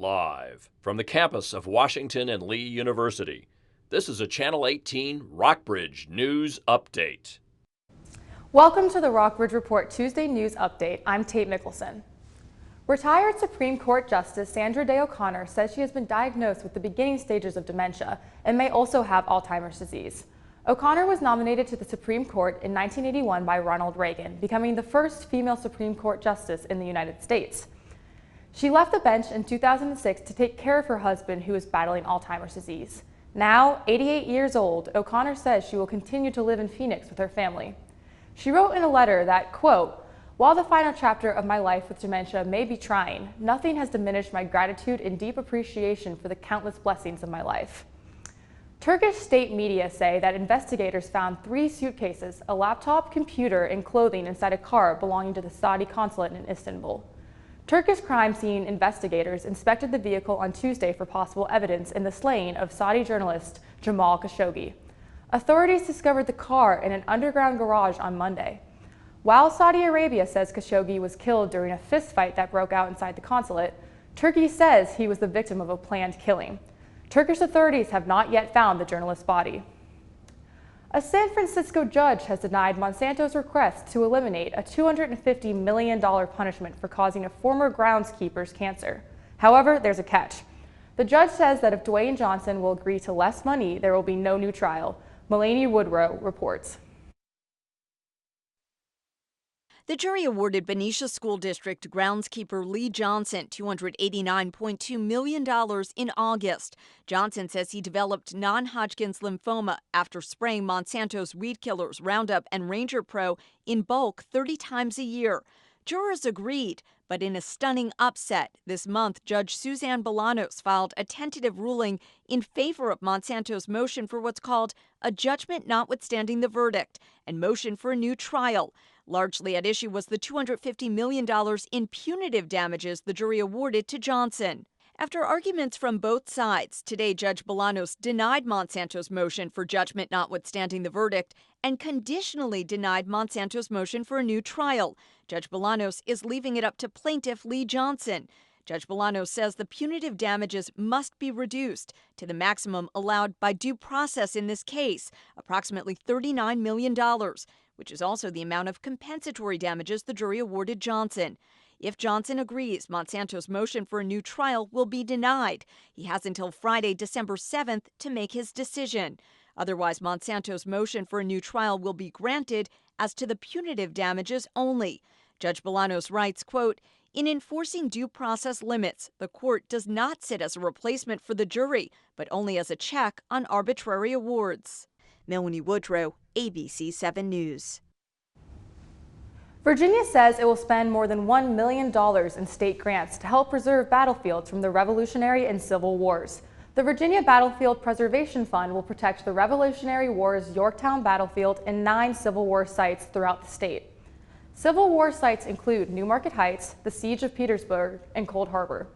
Live from the campus of Washington and Lee University, this is a Channel 18 Rockbridge News Update. Welcome to the Rockbridge Report Tuesday News Update. I'm Tate Mickelson. Retired Supreme Court Justice Sandra Day O'Connor says she has been diagnosed with the beginning stages of dementia and may also have Alzheimer's disease. O'Connor was nominated to the Supreme Court in 1981 by Ronald Reagan, becoming the first female Supreme Court justice in the United States. She left the bench in 2006 to take care of her husband, who is battling Alzheimer's disease. Now, 88 years old, O'Connor says she will continue to live in Phoenix with her family. She wrote in a letter that, quote, "While the final chapter of my life with dementia may be trying, nothing has diminished my gratitude and deep appreciation for the countless blessings of my life." Turkish state media say that investigators found 3 suitcases, a laptop, computer, and clothing inside a car belonging to the Saudi consulate in Istanbul. Turkish crime scene investigators inspected the vehicle on Tuesday for possible evidence in the slaying of Saudi journalist Jamal Khashoggi. Authorities discovered the car in an underground garage on Monday. While Saudi Arabia says Khashoggi was killed during a fistfight that broke out inside the consulate, Turkey says he was the victim of a planned killing. Turkish authorities have not yet found the journalist's body. A San Francisco judge has denied Monsanto's request to eliminate a $250 million punishment for causing a former groundskeeper's cancer. However, there's a catch. The judge says that if Dwayne Johnson will agree to less money, there will be no new trial. Mulaney Woodrow reports. The jury awarded Benicia School District groundskeeper Lee Johnson $289.2 million in August. Johnson says he developed non-Hodgkin's lymphoma after spraying Monsanto's weed killers Roundup and Ranger Pro in bulk 30 times a year. Jurors agreed, but in a stunning upset, this month Judge Suzanne Bolanos filed a tentative ruling in favor of Monsanto's motion for what's called a judgment notwithstanding the verdict and motion for a new trial. Largely at issue was the $250 million in punitive damages the jury awarded to Johnson. After arguments from both sides, today Judge Bolanos denied Monsanto's motion for judgment notwithstanding the verdict and conditionally denied Monsanto's motion for a new trial. Judge Bolanos is leaving it up to plaintiff Lee Johnson. Judge Bolanos says the punitive damages must be reduced to the maximum allowed by due process in this case, approximately $39 million, which is also the amount of compensatory damages the jury awarded Johnson. If Johnson agrees, Monsanto's motion for a new trial will be denied. He has until Friday, December 7th to make his decision. Otherwise, Monsanto's motion for a new trial will be granted as to the punitive damages only. Judge Bolanos writes, quote, "In enforcing due process limits, the court does not sit as a replacement for the jury, but only as a check on arbitrary awards." Mulaney Woodrow, ABC 7 News. Virginia says it will spend more than $1 million in state grants to help preserve battlefields from the Revolutionary and Civil Wars. The Virginia Battlefield Preservation Fund will protect the Revolutionary War's Yorktown battlefield and 9 Civil War sites throughout the state. Civil War sites include Newmarket Heights, the Siege of Petersburg, and Cold Harbor.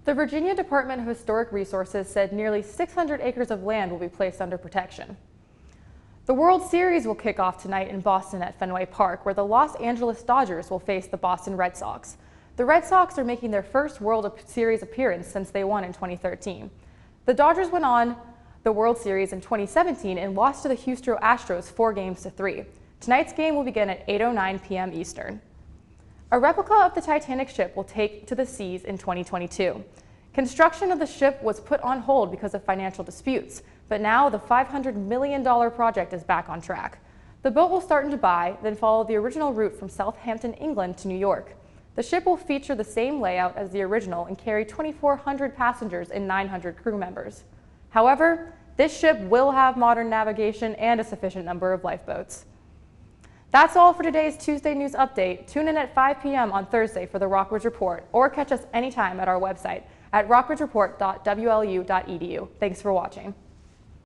The Virginia Department of Historic Resources said nearly 600 acres of land will be placed under protection. The World Series will kick off tonight in Boston at Fenway Park, where the Los Angeles Dodgers will face the Boston Red Sox. The Red Sox are making their first World Series appearance since they won in 2013. The Dodgers went on the World Series in 2017 and lost to the Houston Astros 4-3. Tonight's game will begin at 8:09 p.m. Eastern. A replica of the Titanic ship will take to the seas in 2022. Construction of the ship was put on hold because of financial disputes, but now the $500 million project is back on track. The boat will start in Dubai, then follow the original route from Southampton, England to New York. The ship will feature the same layout as the original and carry 2,400 passengers and 900 crew members. However, this ship will have modern navigation and a sufficient number of lifeboats. That's all for today's Tuesday News Update. Tune in at 5 p.m. on Thursday for the Rockbridge Report, or catch us anytime at our website at rockbridgereport.wlu.edu. Thanks for watching.